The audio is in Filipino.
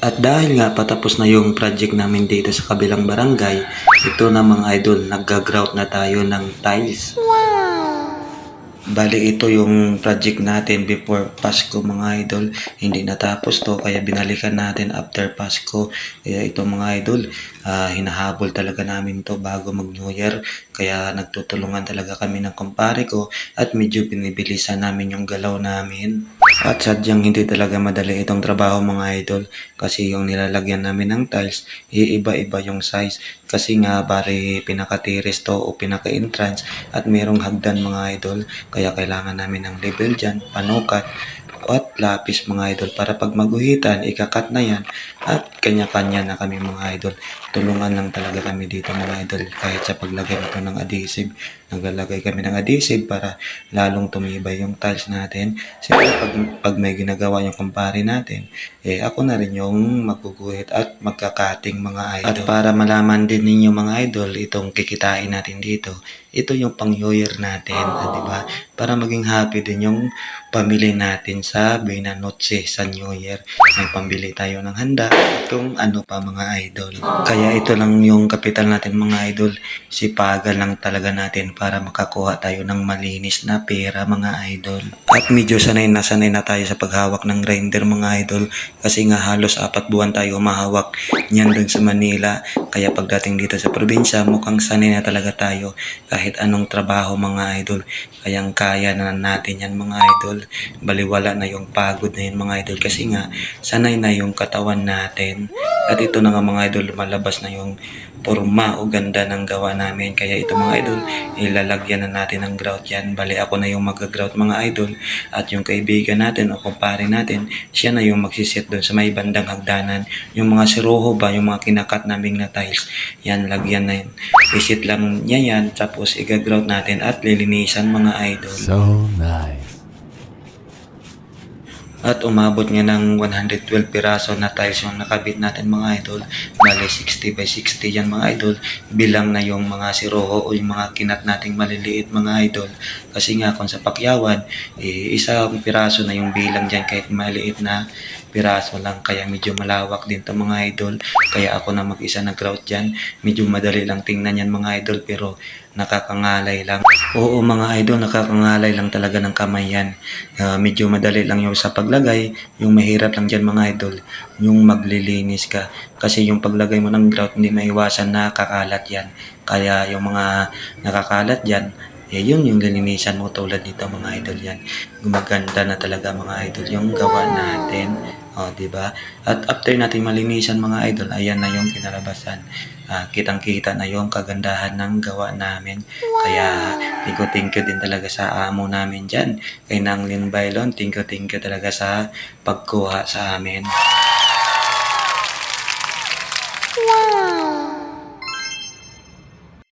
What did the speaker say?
At dahil nga patapos na yung project namin dito sa kabilang barangay, ito na mga idol, nagga-grout na tayo ng tiles. Bali ito yung project natin before Pasko mga idol. Hindi natapos to kaya binalikan natin after Pasko. Kaya ito mga idol, hinahabol talaga namin to bago mag New Year. Kaya nagtutulungan talaga kami ng kumpare ko at medyo binibilisan namin yung galaw namin. At sadyang hindi talaga madali itong trabaho mga idol kasi yung nilalagyan namin ng tiles, iiba-iba yung size. Kasi nga bari pinaka-terrace to o pinaka-entrance at merong hagdan mga idol. Kaya kailangan namin ng level dyan, panukat, at lapis mga idol para pag maguhitan, ikakat na yan at kanya-kanya na kami mga idol. Tulungan lang talaga kami dito mga idol kahit sa paglagay nito ng adhesive. Naglalagay kami ng adhesive para lalong tumibay yung tiles natin. Siyempre pag may ginagawa yung kumpare natin, ako na rin yung magguguhit at magkakating mga idol. At para malaman din ninyo mga idol, itong kikitain natin dito, ito yung pang New Year natin, di ba? Para maging happy din yung pamili natin sa Bina Noche sa New Year. May pambili tayo ng handa at kung ano pa mga idol. Kaya ito lang yung kapital natin mga idol. Sipagan lang talaga natin para makakuha tayo ng malinis na pera mga idol. At medyo sanay na tayo sa paghawak ng grinder mga idol. Kasi nga halos 4 buwan tayo mahawak niyan dun sa Manila. Kaya pagdating dito sa probinsya, mukhang sanay na talaga tayo kahit anong trabaho mga idol. Kayang kaya na natin yan mga idol. Baliwala na yung pagod na yun mga idol kasi nga sanay na yung katawan natin. At ito na nga mga idol, lumalabas na yung forma o ganda ng gawa namin. Kaya ito mga idol, ilalagyan na natin ng grout yan. Bali ako na yung mag-grout mga idol at yung kaibigan natin o kumpare natin, siya na yung magsisit doon sa may bandang hagdanan. Yung mga siroho ba, yung mga kinakat naming na tiles, yan lagyan na yun. Isit lang niya yan, tapos i-grout natin at lilinisan mga idol. So nice. At umabot nga ng 112 piraso na tiles yung nakabit natin mga idol. Bale 60 by 60 yan mga idol. Bilang na yung mga siroho o yung mga kinat nating maliliit mga idol. Kasi nga kung sa pakyawan, isang piraso na yung bilang dyan kahit maliit na piraso lang. Kaya medyo malawak din to mga idol. Kaya ako na mag-isa na grout dyan. Medyo madali lang tingnan yan mga idol pero nakakangalay lang. Oo mga idol, nakakangalay lang talaga ng kamay yan. Medyo madali lang yung sa paglagay, yung mahirap lang dyan mga idol, yung maglilinis ka. Kasi yung paglagay mo ng grout, hindi maiwasan na kakalat yan. Kaya yung mga nakakalat dyan, yun yung lilinisan mo tulad nito mga idol yan. Gumaganda na talaga mga idol yung gawa natin. Diba? At after natin malinisan mga idol, ayan na yung kinalabasan. Kitang-kita na yung kagandahan ng gawa namin. Kaya thank you din talaga sa amo namin dyan. Kay Nanglin Bailon, thank you talaga sa pagkuha sa amin.